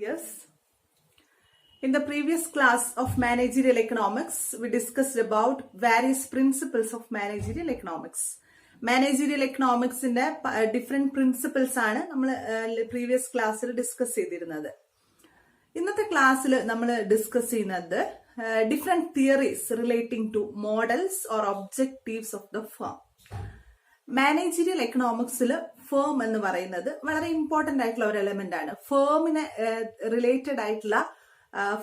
Yes. In the previous class of managerial economics, we discussed about various principles of managerial economics. Managerial economics in the different principles ആണ് നമ്മൾ previous ക്ലാസ്സിൽ discuss ചെയ്തിരുന്നത്. ഇന്നത്തെ ക്ലാസ്സിൽ നമ്മൾ discuss ചെയ്യുന്നത് different theories relating to models or objectives of the firm. Managerial എക്കണോമിക്സിൽ firm എന്ന് പറയുന്നത് വളരെ ഇമ്പോർട്ടന്റ് ആയിട്ടുള്ള ഒരു എലമെന്റ് ആണ്. ഫേമിന് റിലേറ്റഡ് ആയിട്ടുള്ള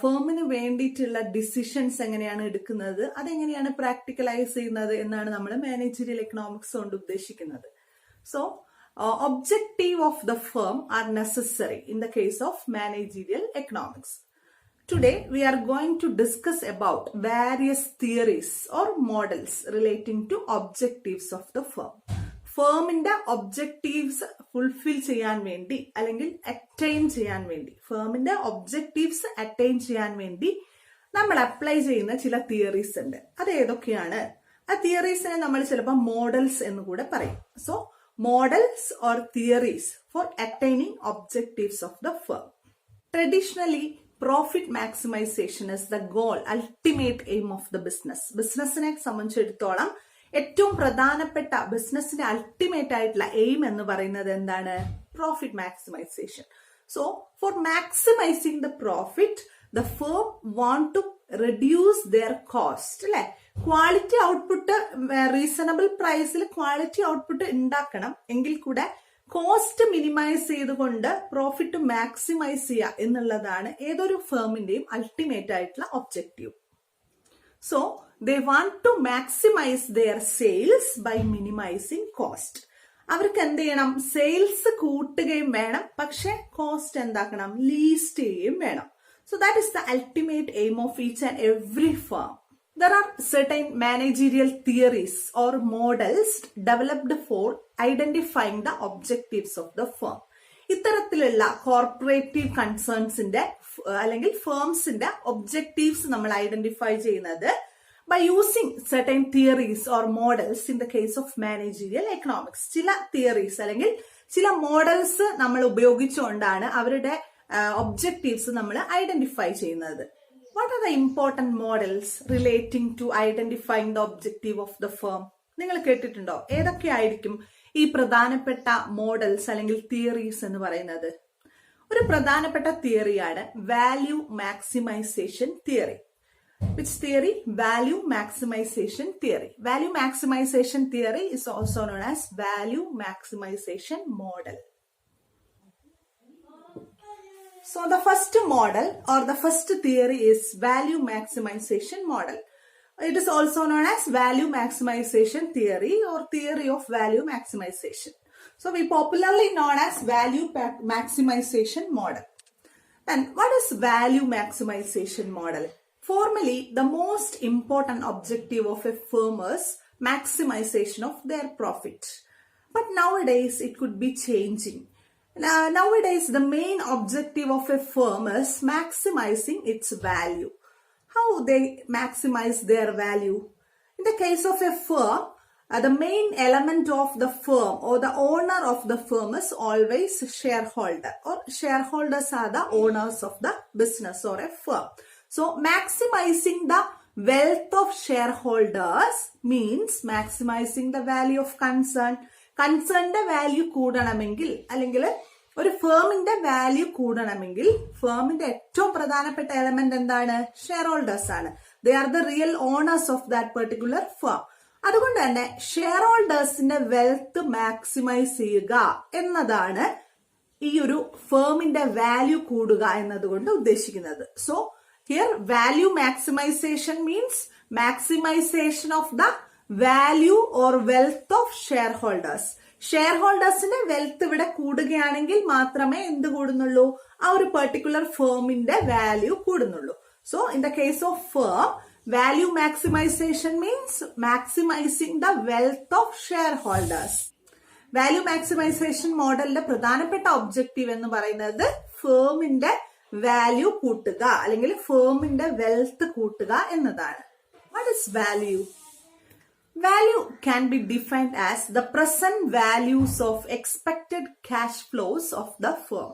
ഫേമിന് വേണ്ടിയിട്ടുള്ള ഡിസിഷൻസ് എങ്ങനെയാണ് എടുക്കുന്നത്, അതെങ്ങനെയാണ് പ്രാക്ടിക്കലൈസ് ചെയ്യുന്നത് എന്നാണ് നമ്മൾ മാനേജീരിയൽ എക്കണോമിക്സ് കൊണ്ട് ഉദ്ദേശിക്കുന്നത്. So objective of the firm R necessary in the case of managerial economics. Today we are going to discuss about various theories or models relating to objectives of the firm. ഫേമിന്റെ objectives fulfil ചെയ്യാൻ വേണ്ടി അല്ലെങ്കിൽ attain ചെയ്യാൻ വേണ്ടി ഫേമിന്റെ objectives attain ചെയ്യാൻ വേണ്ടി നമ്മൾ apply ചെയ്യുന്ന ചില തിയറീസ് ഉണ്ട്. അത് ഏതൊക്കെയാണ്? ആ തിയറീസിനെ നമ്മൾ ചിലപ്പോൾ മോഡൽസ് എന്ന് കൂടെ പറയും. So models or theories four attaining objectives of the firm. Traditionally profit maximization is the goal, ultimate aim of the business. ബിസിനസിനെ സംബന്ധിച്ചിടത്തോളം ഏറ്റവും പ്രധാനപ്പെട്ട ബിസിനസിന്റെ അൾട്ടിമേറ്റ് ആയിട്ടുള്ള എയിം എന്ന് പറയുന്നത് എന്താണ്? Profit maximisation. So for maximising the profit the firm want to reduce their cost. അല്ലെ, ക്വാളിറ്റി ഔട്ട്പുട്ട് റീസണബിൾ പ്രൈസിൽ ക്വാളിറ്റി ഔട്ട്പുട്ട് ഉണ്ടാക്കണം, എങ്കിൽ കൂടെ കോസ്റ്റ് മിനിമൈസ് ചെയ്തുകൊണ്ട് പ്രോഫിറ്റ് മാക്സിമൈസ് ചെയ്യുക എന്നുള്ളതാണ് ഏതൊരു ഫേമിന്റെയും അൾട്ടിമേറ്റ് ആയിട്ടുള്ള objective. So they want to maximise their sales by minimising cost. അവർക്ക് എന്ത് ചെയ്യണം? സെയിൽസ് കൂട്ടുകയും വേണം, പക്ഷെ കോസ്റ്റ് എന്താക്കണം? ലീസ്റ്റ് ചെയ്യുകയും വേണം. So that is the ultimate aim of each and every firm. There are certain managerial theories or models developed for identifying the objectives of the firm. ഇത്തരത്തിലുള്ള corporative കൺസേൺസിന്റെ അല്ലെങ്കിൽ ഫേംസിന്റെ ഒബ്ജക്റ്റീവ്സ് നമ്മൾ identify ചെയ്യുന്നത് by using certain theories or models in the case of managerial economics. ചില theories അല്ലെങ്കിൽ ചില models നമ്മൾ ഉപയോഗിച്ചുകൊണ്ടാണ് അവരുടെ ഒബ്ജക്റ്റീവ്സ് നമ്മൾ ഐഡന്റിഫൈ ചെയ്യുന്നത്. What are the important models relating to identifying the objective of the firm? നിങ്ങൾ കേട്ടിട്ടുണ്ടോ? ഏതൊക്കെയായിരിക്കും ഈ പ്രധാനപ്പെട്ട മോഡൽസ് അല്ലെങ്കിൽ തിയറീസ് എന്ന് പറയുന്നത്? ഒരു പ്രധാനപ്പെട്ട തിയറിയാണ് value maximisation theory. Which theory? Value maximization theory. Value maximization theory is also known as value maximization model. So the first model or the first theory is value maximization model. It is also known as value maximization theory or theory of value maximization. So we popularly known as value maximization model. Then what is value maximization model? Formally, the most important objective of a firm is maximization of their profit. But nowadays it could be changing. Nowadays, the main objective of a firm is maximizing its value. How they maximize their value? In the case of a firm, the main element of the firm or the owner of the firm is always shareholder, or shareholders are the owners of the business or a firm. So, maximizing the wealth of shareholders means maximizing the value of concern. കൺസേണിന്റെ value കൂടണമെങ്കിൽ അല്ലെങ്കിൽ ഒരു ഫേമിന്റെ value കൂടണമെങ്കിൽ ഫേമിന്റെ ഏറ്റവും പ്രധാനപ്പെട്ട element എന്താണ്? Shareholders ആണ്. They are the real owners of that particular firm. അതുകൊണ്ട് തന്നെ ഷെയർ ഹോൾഡേഴ്സിന്റെ വെൽത്ത് മാക്സിമൈസ് ചെയ്യുക എന്നതാണ് ഈ ഒരു ഫേമിന്റെ വാല്യൂ കൂടുക എന്നതുകൊണ്ട് ഉദ്ദേശിക്കുന്നത്. So here value maximisation means maximisation of the value or wealth of shareholders. Share ഹോൾഡേഴ്സിന്റെ വെൽത്ത് ഇവിടെ കൂടുകയാണെങ്കിൽ മാത്രമേ എന്ത് കൂടുന്നുള്ളൂ? ആ ഒരു പെർട്ടിക്കുലർ ഫേമിന്റെ വാല്യൂ കൂടുന്നുള്ളൂ. So in the case of firm, value maximisation means maximising the wealth of shareholders. Value maximisation മോഡലിന്റെ പ്രധാനപ്പെട്ട ഒബ്ജക്റ്റീവ് എന്ന് പറയുന്നത് ഫേമിന്റെ വാല്യൂ കൂട്ടുക അല്ലെങ്കിൽ ഫേമിന്റെ വെൽത്ത് കൂട്ടുക എന്നതാണ്. What is value? Value can be defined as the present values of expected cash flows of the firm.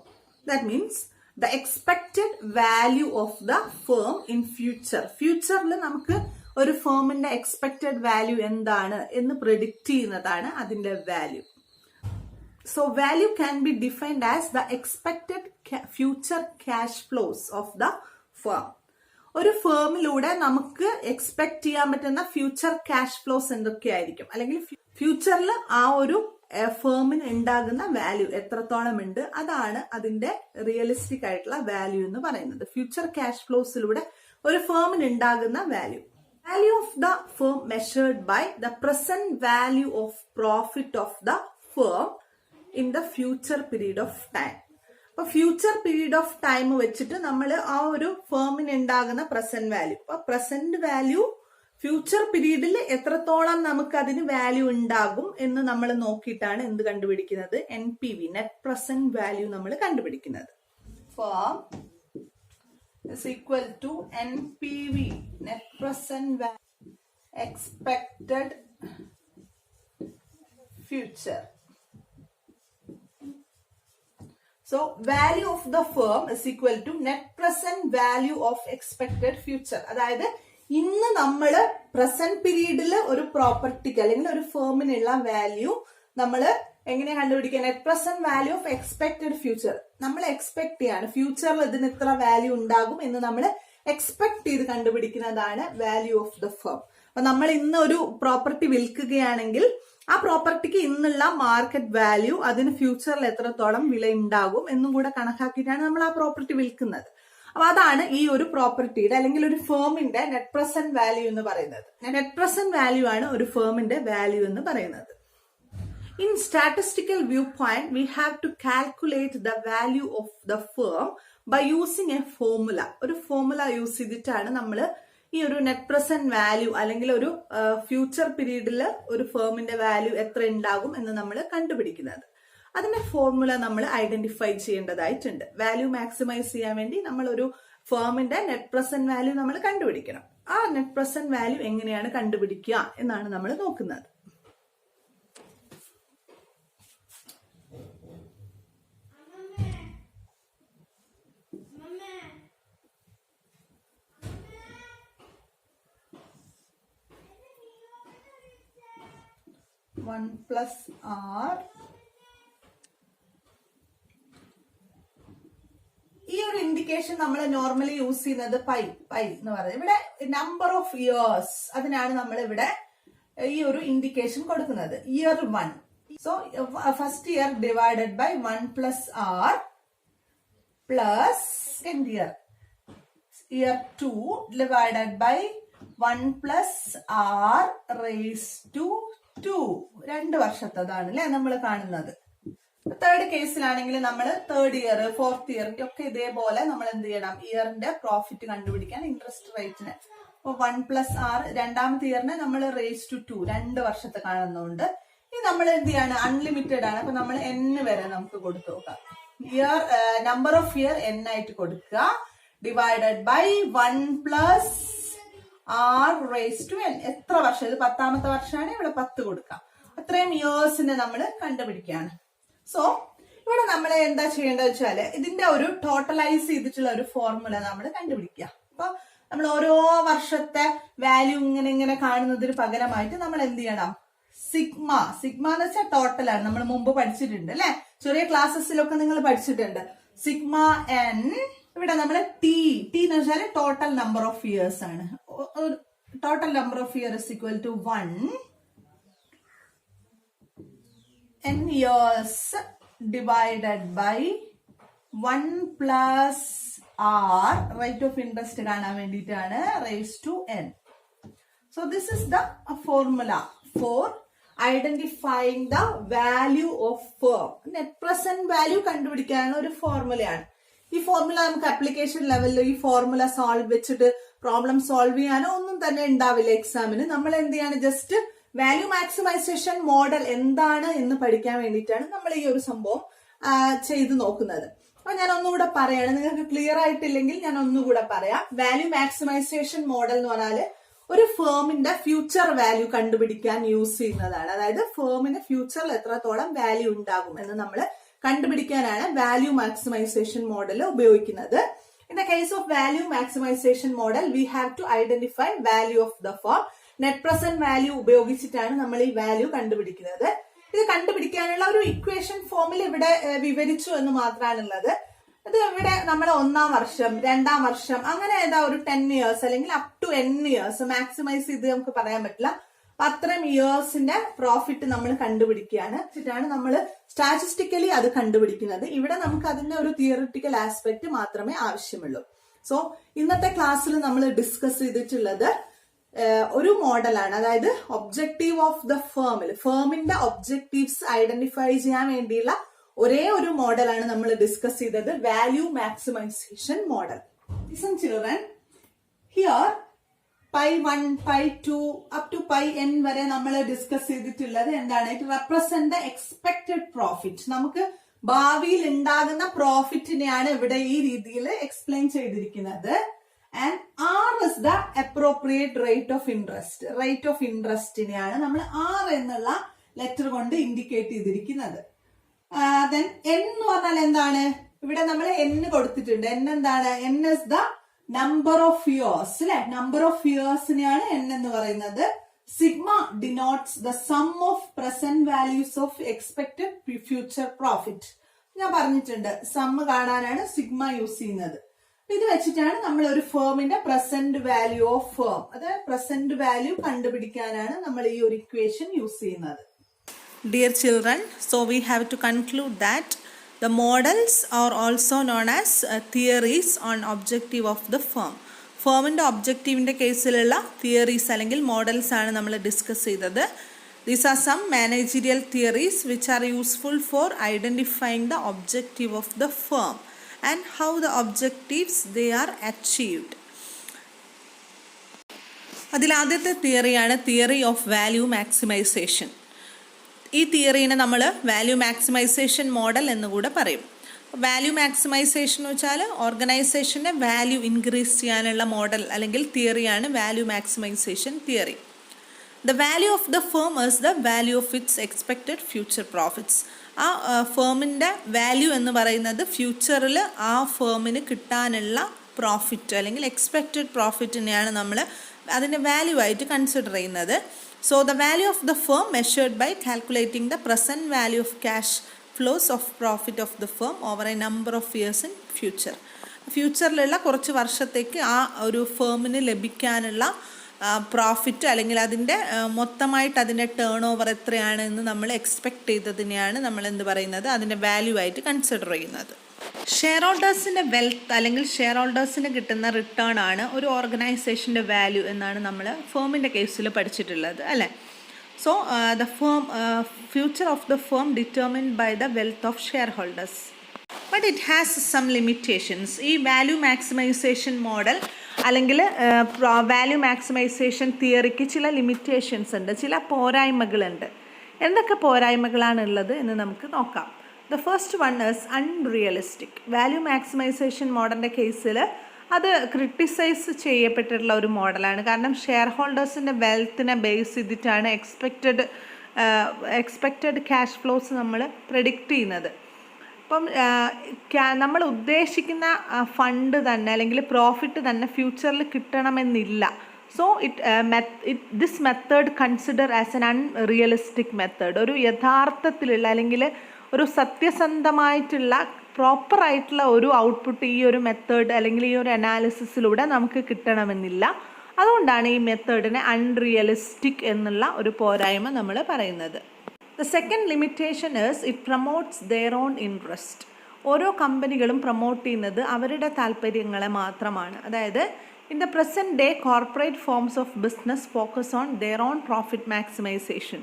That means the expected value of the firm in future. ഫ്യൂച്ചറിൽ നമുക്ക് ഒരു ഫേമിന്റെ expected value എന്താണ് എന്ന് predict ചെയ്യുന്നതാണ് അതിന്റെ value. So value can be defined as the expected future cash flows of the firm. ഒരു ഫേമിലൂടെ നമുക്ക് expect ചെയ്യാൻ പറ്റുന്ന ഫ്യൂച്ചർ ക്യാഷ് ഫ്ലോസ് എന്തൊക്കെയായിരിക്കും, അല്ലെങ്കിൽ ഫ്യൂച്ചറിൽ ആ ഒരു ഫേമിന് ഉണ്ടാകുന്ന വാല്യൂ എത്രത്തോളം ഉണ്ട്, അതാണ് അതിന്റെ റിയലിസ്റ്റിക് ആയിട്ടുള്ള വാല്യൂ എന്ന് പറയുന്നത്. ഫ്യൂച്ചർ ക്യാഷ് ഫ്ലോസിലൂടെ ഒരു ഫേമിന് ഉണ്ടാകുന്ന value. Value of the firm measured by the present value of profit of the firm in the future period of time. അപ്പൊ ഫ്യൂച്ചർ പീരീഡ് ഓഫ് ടൈം വെച്ചിട്ട് നമ്മൾ ആ ഒരു ഫേമിന് ഉണ്ടാകുന്ന പ്രസന്റ് വാല്യൂ, അപ്പൊ പ്രസന്റ് വാല്യൂ ഫ്യൂച്ചർ പീരീഡിൽ എത്രത്തോളം നമുക്ക് അതിന് വാല്യൂ ഉണ്ടാകും എന്ന് നമ്മൾ നോക്കിയിട്ടാണ് എന്ത് കണ്ടുപിടിക്കുന്നത്, NPV, നെറ്റ് പ്രസന്റ് വാല്യൂ നമ്മൾ കണ്ടുപിടിക്കുന്നത്. Firm is equal to NPV, net present value, expected future. So value of the firm is equal to net present value of expected future. അതായത് ഇന്ന് നമ്മള് പ്രസന്റ് പീരീഡില് ഒരു പ്രോപ്പർട്ടിക്ക് അല്ലെങ്കിൽ ഒരു ഫേമിനുള്ള വാല്യൂ നമ്മൾ എങ്ങനെ കണ്ടുപിടിക്കുക, net present value of expected future. നമ്മൾ എക്സ്പെക്ട് ചെയ്യാണ് ഫ്യൂച്ചറിൽ ഇതിന് ഇത്ര വാല്യൂ ഉണ്ടാകും എന്ന് നമ്മൾ എക്സ്പെക്ട് ചെയ്ത് കണ്ടുപിടിക്കുന്നതാണ് വാല്യൂ ഓഫ് ദ ഫേം. അപ്പൊ നമ്മൾ ഇന്ന് ഒരു പ്രോപ്പർട്ടി വിൽക്കുകയാണെങ്കിൽ ആ പ്രോപ്പർട്ടിക്ക് ഇന്നുള്ള മാർക്കറ്റ് വാല്യൂ അതിന് ഫ്യൂച്ചറിൽ എത്രത്തോളം വില ഉണ്ടാകും എന്നും കൂടെ കണക്കാക്കിയിട്ടാണ് നമ്മൾ ആ പ്രോപ്പർട്ടി വിൽക്കുന്നത്. അപ്പൊ അതാണ് ഈ ഒരു പ്രോപ്പർട്ടിയുടെ അല്ലെങ്കിൽ ഒരു ഫേമിന്റെ നെറ്റ് പ്രസന്റ് വാല്യൂ എന്ന് പറയുന്നത്. നെറ്റ് പ്രസന്റ് വാല്യൂ ആണ് ഒരു ഫേമിന്റെ വാല്യൂ എന്ന് പറയുന്നത്. In statistical viewpoint, we have to calculate the value of the firm by using a formula. ഒരു ഫോർമുല യൂസ് ചെയ്തിട്ടാണ് നമ്മൾ ഈ ഒരു നെറ്റ് പ്രസന്റ് വാല്യൂ അല്ലെങ്കിൽ ഒരു ഫ്യൂച്ചർ പീരീഡിൽ ഒരു ഫേമിന്റെ വാല്യൂ എത്ര ഉണ്ടാകും എന്ന് നമ്മൾ കണ്ടുപിടിക്കുന്നത്. അതിന്റെ ഫോർമുല നമ്മൾ ഐഡന്റിഫൈ ചെയ്യേണ്ടതായിട്ടുണ്ട്. വാല്യൂ മാക്സിമൈസ് ചെയ്യാൻ വേണ്ടി നമ്മൾ ഒരു ഫേമിന്റെ നെറ്റ് പ്രസന്റ് വാല്യൂ നമ്മൾ കണ്ടുപിടിക്കണം. ആ നെറ്റ് പ്രസന്റ് വാല്യൂ എങ്ങനെയാണ് കണ്ടുപിടിക്കുക എന്നാണ് നമ്മൾ നോക്കുന്നത്. One plus R. ഈ ഒരു ഇൻഡിക്കേഷൻ നമ്മൾ നോർമലി യൂസ് ചെയ്യുന്നത് പൈ എന്ന് പറയുന്നത്. ഇവിടെ നമ്പർ ഓഫ് ഇയേഴ്സ്, അതിനാണ് നമ്മൾ ഇവിടെ ഈ ഒരു ഇൻഡിക്കേഷൻ കൊടുക്കുന്നത്. Year 1, so first year divided by 1 plus R plus second year 2 divided by 1 plus R raised to 2. 2 വർഷത്തതാണ് അല്ലെ നമ്മൾ കാണുന്നത്. തേർഡ് കേസിലാണെങ്കിൽ നമ്മൾ തേർഡ് ഇയർ, ഫോർത്ത് ഇയർ ഒക്കെ ഇതേപോലെ നമ്മൾ എന്ത് ചെയ്യണം, ഇയറിന്റെ പ്രോഫിറ്റ് കണ്ടുപിടിക്കാൻ ഇൻട്രസ്റ്റ് റേറ്റിന്. അപ്പൊ 1 plus R രണ്ടാമത്തെ ഇയറിനെ നമ്മൾ റേസ് ടു 2, 2 വർഷത്തെ കാണുന്നതുകൊണ്ട് ഇനി നമ്മൾ എന്ത് ചെയ്യാണ്, അൺലിമിറ്റഡ് ആണ്. അപ്പൊ നമ്മൾ N വരെ നമുക്ക് കൊടുത്തു നോക്കാം. Year number of year N ആയിട്ട് കൊടുക്കുക, divided by 1 plus R raised to N. എത്ര വർഷം, ഇത് 10ാമത്തെ വർഷമാണ്, ഇവിടെ 10 കൊടുക്കാം. അത്രയും ഇയേഴ്സിനെ നമ്മൾ കണ്ടുപിടിക്കുകയാണ്. സോ ഇവിടെ നമ്മൾ എന്താ ചെയ്യേണ്ടത് വെച്ചാല് ഇതിന്റെ ഒരു ടോട്ടലൈസ് ചെയ്തിട്ടുള്ള ഒരു ഫോർമുല നമ്മൾ കണ്ടുപിടിക്കുക. അപ്പൊ നമ്മൾ ഓരോ വർഷത്തെ വാല്യൂ ഇങ്ങനെ കാണുന്നതിന് പകരമായിട്ട് നമ്മൾ എന്ത് ചെയ്യണം, സിഗ്മ എന്ന് വെച്ചാൽ ടോട്ടലാണ്. നമ്മൾ മുമ്പ് പഠിച്ചിട്ടുണ്ട് അല്ലെ, ചെറിയ ക്ലാസ്സസിലൊക്കെ നിങ്ങൾ പഠിച്ചിട്ടുണ്ട്. സിഗ്മ N, ഇവിടെ നമ്മൾ ടി എന്ന് വെച്ചാൽ ടോട്ടൽ നമ്പർ ഓഫ് ഇയേഴ്സ് ആണ്. Total number of year is equal to 1 N years divided by 1 plus R, rate of interest കാണാൻ വേണ്ടിയിട്ടാണ്, raised to N. So this is the formula for identifying the value of firm. Net present value കണ്ടുപിടിക്കാനുള്ള ഒരു ഫോർമുലയാണ്. ഈ formula നമുക്ക് application ലെവലിൽ ഈ formula solve വെച്ചിട്ട് problem solve ചെയ്യാനോ ഒന്നും തന്നെ ഉണ്ടാവില്ല എക്സാമിന്. നമ്മൾ എന്ത് ചെയ്യാണ്, ജസ്റ്റ് വാല്യൂ മാക്സിമൈസേഷൻ മോഡൽ എന്താണ് എന്ന് പഠിക്കാൻ വേണ്ടിയിട്ടാണ് നമ്മൾ ഈ ഒരു സംഭവം ചെയ്തു നോക്കുന്നത്. അപ്പൊ ഞാൻ ഒന്നുകൂടെ പറയാണ്, നിങ്ങൾക്ക് ക്ലിയർ ആയിട്ടില്ലെങ്കിൽ ഞാൻ ഒന്നുകൂടെ പറയാം. വാല്യൂ മാക്സിമൈസേഷൻ മോഡൽ എന്ന് പറഞ്ഞാല് ഒരു ഫേമിന്റെ ഫ്യൂച്ചർ വാല്യൂ കണ്ടുപിടിക്കാൻ യൂസ് ചെയ്യുന്നതാണ്. അതായത് ഫേമിന് ഫ്യൂച്ചറിൽ എത്രത്തോളം വാല്യൂ ഉണ്ടാകും എന്ന് നമ്മൾ കണ്ടുപിടിക്കാനാണ് വാല്യൂ മാക്സിമൈസേഷൻ മോഡൽ ഉപയോഗിക്കുന്നത്. In the case of value maximization model, we have to identify value of the firm. Net present value ഉപയോഗിച്ചിട്ടാണ് നമ്മൾ ഈ വാല്യൂ കണ്ടുപിടിക്കുന്നത്. ഇത് കണ്ടുപിടിക്കാനുള്ള ഒരു ഇക്വേഷൻ ഫോമിൽ ഇവിടെ വിവരിച്ചു എന്ന് മാത്രമാണുള്ളത്. ഇത് ഇവിടെ നമ്മൾ 1-ാം വർഷം 2-ാം വർഷം അങ്ങനെ ഏതാ ഒരു 10 years അല്ലെങ്കിൽ up to n years maximise ചെയ്ത് നമുക്ക് പറയാൻ പറ്റില്ല. അത്രയും ഇയേഴ്സിന്റെ പ്രോഫിറ്റ് നമ്മൾ കണ്ടുപിടിക്കുകയാണ്. നമ്മൾ സ്റ്റാറ്റിസ്റ്റിക്കലി അത് കണ്ടുപിടിക്കുന്നത്. ഇവിടെ നമുക്ക് അതിന്റെ ഒരു തിയറിറ്റിക്കൽ ആസ്പെക്ട് മാത്രമേ ആവശ്യമുള്ളൂ. സോ ഇന്നത്തെ ക്ലാസ്സിൽ നമ്മൾ ഡിസ്കസ് ചെയ്തിട്ടുള്ളത് ഒരു മോഡലാണ്. അതായത് ഒബ്ജക്റ്റീവ് ഓഫ് ദ ഫേമിന്റെ ഒബ്ജക്റ്റീവ്സ് ഐഡന്റിഫൈ ചെയ്യാൻ വേണ്ടിയുള്ള ഒരേ ഒരു മോഡലാണ് നമ്മൾ ഡിസ്കസ് ചെയ്തത്, value maximisation model. Listen children, here pi 1, pi 2 up to pi n വരെ നമ്മൾ ഡിസ്കസ് ചെയ്തിട്ടുള്ളത് എന്താണ്? It represent the expected profit. നമുക്ക് ഭാവിയിൽ ഉണ്ടാകുന്ന പ്രോഫിറ്റിനെയാണ് ഇവിടെ ഈ രീതിയിൽ എക്സ്പ്ലെയിൻ ചെയ്തിരിക്കുന്നത്. And r is the appropriate rate of interest. Rate of ഇൻട്രസ്റ്റിനെയാണ് നമ്മൾ ആർ എന്നുള്ള ലെറ്റർ കൊണ്ട് ഇൻഡിക്കേറ്റ് ചെയ്തിരിക്കുന്നത്. ദെൻ n എന്ന് പറഞ്ഞാൽ എന്താണ്? ഇവിടെ നമ്മൾ n കൊടുത്തിട്ടുണ്ട്. n എന്താണ്? n is the number of years അല്ലെ? നമ്പർ ഓഫ് ഇയേഴ്സിനെയാണ് n എന്ന് പറയുന്നത്. Sigma denotes the sum of present values of expected future profit. ഞാൻ പറഞ്ഞിട്ടുണ്ട്, സം കാണാനാണ് സിഗ്മ യൂസ് ചെയ്യുന്നത്. ഇത് വെച്ചിട്ടാണ് നമ്മൾ ഒരു ഫേമിന്റെ പ്രസന്റ് വാല്യൂ ഓഫ് ഫേം, അത് പ്രസന്റ് വാല്യൂ കണ്ടുപിടിക്കാനാണ് നമ്മൾ ഈ ഒരു ഇക്വേഷൻ യൂസ് ചെയ്യുന്നത്. Dear children, so we have to conclude that the models are also known as theories on objective of the firm. ഫേമിൻ്റെ ഒബ്ജക്റ്റീവിൻ്റെ കേസിലുള്ള തിയറീസ് അല്ലെങ്കിൽ മോഡൽസ് ആണ് നമ്മൾ ഡിസ്കസ് ചെയ്തത്. These are some managerial theories which are useful for identifying the objective of the firm and how the objectives they are achieved. അതിൽ ആദ്യത്തെ തിയറിയാണ് theory of value maximisation. ഈ തിയറീനെ നമ്മൾ വാല്യൂ മാക്സിമൈസേഷൻ മോഡൽ എന്നുകൂടെ പറയും. Value maximisation എന്ന് വെച്ചാൽ ഓർഗനൈസേഷൻ്റെ value increase ചെയ്യാനുള്ള model അല്ലെങ്കിൽ തിയറിയാണ് വാല്യൂ മാക്സിമൈസേഷൻ തിയറി. The value of the firm is the value of its expected future profits. ആ ഫേമിൻ്റെ വാല്യൂ എന്ന് പറയുന്നത് ഫ്യൂച്ചറിൽ ആ ഫേമിന് കിട്ടാനുള്ള പ്രോഫിറ്റ് അല്ലെങ്കിൽ എക്സ്പെക്റ്റഡ് പ്രോഫിറ്റിനെയാണ് നമ്മൾ അതിൻ്റെ വാല്യൂ ആയിട്ട് കൺസിഡർ ചെയ്യുന്നത്. So the value of the firm measured by calculating the present value of cash flows of profit of the firm over a number of years in future. ഫ്യൂച്ചറിലുള്ള കുറച്ച് വർഷത്തേക്ക് ആ ഒരു ഫേമിന് ലഭിക്കാനുള്ള പ്രോഫിറ്റ് അല്ലെങ്കിൽ അതിൻ്റെ മൊത്തമായിട്ട് അതിൻ്റെ ടേൺ ഓവർ എത്രയാണ് എന്ന് നമ്മൾ എക്സ്പെക്ട് ചെയ്തതിനെയാണ് നമ്മൾ എന്ത് പറയുന്നത്, അതിൻ്റെ വാല്യൂ ആയിട്ട് കൺസിഡർ ചെയ്യുന്നത്. ഷെയർ ഹോൾഡേഴ്സിൻ്റെ വെൽത്ത് അല്ലെങ്കിൽ ഷെയർ ഹോൾഡേഴ്സിന് കിട്ടുന്ന റിട്ടേൺ ആണ് ഒരു ഓർഗനൈസേഷൻ്റെ വാല്യൂ എന്നാണ് നമ്മൾ ഫേമിൻ്റെ കേസിൽ പഠിച്ചിട്ടുള്ളത് അല്ലേ. So the firm future of the firm determined by the wealth of shareholders. But it has some limitations. ഈ വാല്യൂ മാക്സിമൈസേഷൻ മോഡൽ അല്ലെങ്കിൽ വാല്യൂ മാക്സിമൈസേഷൻ തിയറിക്ക് ചില ലിമിറ്റേഷൻസ് ഉണ്ട്, ചില പോരായ്മകളുണ്ട്. എന്തൊക്കെ പോരായ്മകളാണുള്ളത് എന്ന് നമുക്ക് നോക്കാം. The first one is unrealistic. Value maximisation മോഡലിൻ്റെ കേസിൽ അത് ക്രിട്ടിസൈസ് ചെയ്യപ്പെട്ടിട്ടുള്ള ഒരു മോഡലാണ്. കാരണം ഷെയർ ഹോൾഡേഴ്സിൻ്റെ വെൽത്തിനെ ബേസ് ചെയ്തിട്ടാണ് എക്സ്പെക്റ്റഡ് ക്യാഷ് ഫ്ലോസ് നമ്മൾ പ്രെഡിക്റ്റ് ചെയ്യുന്നത്. അപ്പം നമ്മൾ ഉദ്ദേശിക്കുന്ന ഫണ്ട് തന്നെ അല്ലെങ്കിൽ പ്രോഫിറ്റ് തന്നെ ഫ്യൂച്ചറിൽ കിട്ടണമെന്നില്ല. So this method consider as an unrealistic method. ഒരു യഥാർത്ഥത്തിലുള്ള അല്ലെങ്കിൽ ഒരു സത്യസന്ധമായിട്ടുള്ള പ്രോപ്പറായിട്ടുള്ള ഒരു ഔട്ട്പുട്ട് ഈ ഒരു മെത്തേഡ് അല്ലെങ്കിൽ ഈ ഒരു അനാലിസിസിലൂടെ നമുക്ക് കിട്ടണമെന്നില്ല. അതുകൊണ്ടാണ് ഈ മെത്തേഡിനെ അൺറിയലിസ്റ്റിക് എന്നുള്ള ഒരു പോരായ്മ നമ്മൾ പറയുന്നത്. The second limitation is it promotes their own interest. ഓരോ കമ്പനികളും പ്രൊമോട്ട് ചെയ്യുന്നത് അവരുടെ താല്പര്യങ്ങളെ മാത്രമാണ്. അതായത് in the present day corporate forms of business focus on their own profit maximisation.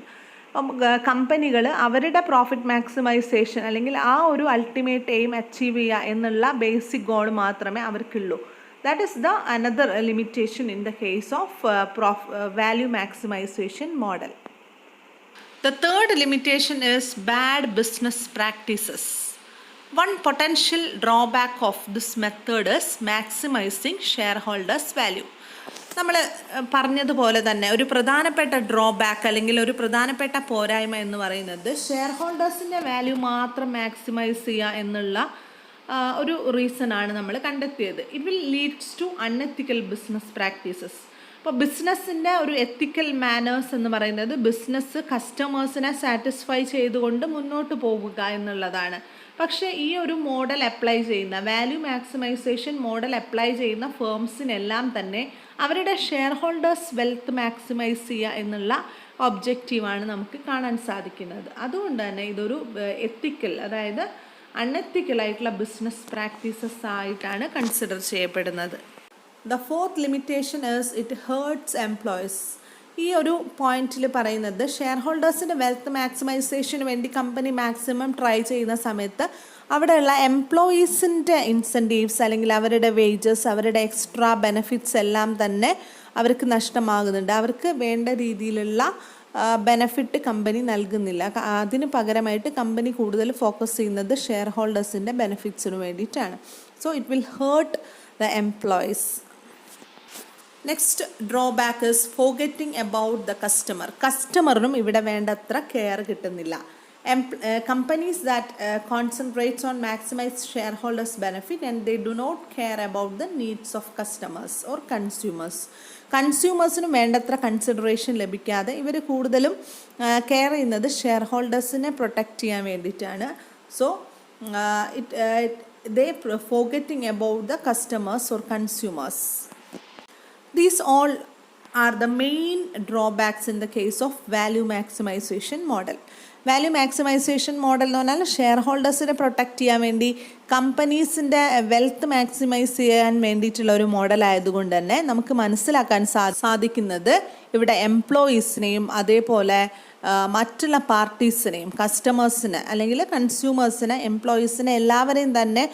കമ്പനികൾ അവരുടെ പ്രോഫിറ്റ് മാക്സിമൈസേഷൻ അല്ലെങ്കിൽ ആ ഒരു അൾട്ടിമേറ്റ് എയിം അച്ചീവ് ചെയ്യുക എന്നുള്ള ബേസിക് ഗോൾ മാത്രമേ അവർക്കുള്ളൂ. That is the another limitation in the case of value maximisation model. The third limitation is bad business practices. One potential drawback of this method is maximizing shareholders' value. നമ്മൾ പറഞ്ഞതുപോലെ തന്നെ ഒരു പ്രധാനപ്പെട്ട drawback അല്ലെങ്കിൽ ഒരു പ്രധാനപ്പെട്ട പോരായ്മ എന്ന് പറയുന്നത് ഷെയർ ഹോൾഡേഴ്സിൻ്റെ വാല്യൂ മാത്രം മാക്സിമൈസ് ചെയ്യുക എന്നുള്ള ഒരു റീസണാണ് നമ്മൾ കണ്ടെത്തിയത്. It will leads to unethical business practices. അപ്പോൾ ബിസിനസ്സിൻ്റെ ഒരു എത്തിക്കൽ മാനേഴ്സ് എന്ന് പറയുന്നത് ബിസിനസ് കസ്റ്റമേഴ്സിനെ സാറ്റിസ്ഫൈ ചെയ്തുകൊണ്ട് മുന്നോട്ട് പോകുക എന്നുള്ളതാണ്. പക്ഷേ ഈ ഒരു മോഡൽ അപ്ലൈ ചെയ്യുന്ന വാല്യൂ മാക്സിമൈസേഷൻ മോഡൽ അപ്ലൈ ചെയ്യുന്ന ഫേംസിനെല്ലാം തന്നെ അവരുടെ ഷെയർ ഹോൾഡേഴ്സ് വെൽത്ത് മാക്സിമൈസ് ചെയ്യുക എന്നുള്ള ഒബ്ജക്റ്റീവാണ് നമുക്ക് കാണാൻ സാധിക്കുന്നത്. അതുകൊണ്ട് തന്നെ ഇതൊരു എത്തിക്കൽ, അതായത് അൺഎത്തിക്കലായിട്ടുള്ള ബിസിനസ് പ്രാക്ടീസസ് ആയിട്ടാണ് കൺസിഡർ ചെയ്യപ്പെടുന്നത്. The fourth limitation is it hertz employees. ഈ ഒരു പോയിന്റിൽ പറയുന്നത് ഷെയർ ഹോൾഡേഴ്സിൻ്റെ വെൽത്ത് മാക്സിമൈസേഷന് വേണ്ടി കമ്പനി മാക്സിമം ട്രൈ ചെയ്യുന്ന സമയത്ത് അവിടെയുള്ള എംപ്ലോയീസിൻ്റെ ഇൻസെൻറ്റീവ്സ് അല്ലെങ്കിൽ അവരുടെ വേജസ്, അവരുടെ എക്സ്ട്രാ ബെനഫിറ്റ്സ് എല്ലാം തന്നെ അവർക്ക് നഷ്ടമാകുന്നുണ്ട്. അവർക്ക് വേണ്ട രീതിയിലുള്ള ബെനഫിറ്റ് കമ്പനി നൽകുന്നില്ല. അതിന് പകരമായിട്ട് കമ്പനി കൂടുതൽ ഫോക്കസ് ചെയ്യുന്നത് ഷെയർ ഹോൾഡേഴ്സിൻ്റെ ബെനഫിറ്റ്സിന് വേണ്ടിയിട്ടാണ്. So it will hurt the employees. Next drawback is forgetting about the customer. കസ്റ്റമറിനും ഇവിടെ വേണ്ടത്ര കെയർ കിട്ടുന്നില്ല. Companies that concentrates on maximize shareholders benefit and they do not care about the needs of customers or consumers. കൺസ്യൂമേഴ്സിനും വേണ്ടത്ര consideration ലഭിക്കാതെ ഇവർ കൂടുതലും care ചെയ്യുന്നത് share ഹോൾഡേഴ്സിനെ protect ചെയ്യാൻ വേണ്ടിയിട്ടാണ്. So they forgetting about the customers or consumers. These all are the main drawbacks in the case of value maximization model. Value maximisation model എന്ന് പറഞ്ഞാൽ share ഹോൾഡേഴ്സിനെ protect ചെയ്യാൻ വേണ്ടി കമ്പനീസിൻ്റെ വെൽത്ത് മാക്സിമൈസ് ചെയ്യാൻ വേണ്ടിയിട്ടുള്ള ഒരു മോഡൽ ആയതുകൊണ്ട് തന്നെ നമുക്ക് മനസ്സിലാക്കാൻ സാധിക്കുന്നത് ഇവിടെ എംപ്ലോയീസിനെയും അതേപോലെ മറ്റുള്ള പാർട്ടീസിനെയും കസ്റ്റമേഴ്സിനെ അല്ലെങ്കിൽ കൺസ്യൂമേഴ്സിനെ എംപ്ലോയീസിനെ എല്ലാവരെയും തന്നെ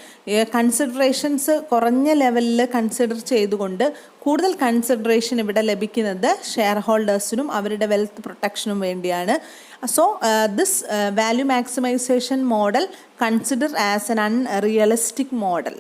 കൺസിഡറേഷൻസ് കുറഞ്ഞ ലെവലിൽ കൺസിഡർ ചെയ്തുകൊണ്ട് കൂടുതൽ കൺസിഡറേഷൻ ഇവിടെ ലഭിക്കുന്നത് ഷെയർ ഹോൾഡേഴ്സിനും അവരുടെ വെൽത്ത് പ്രൊട്ടക്ഷനും വേണ്ടിയാണ്. So this value maximisation model consider as an unrealistic model.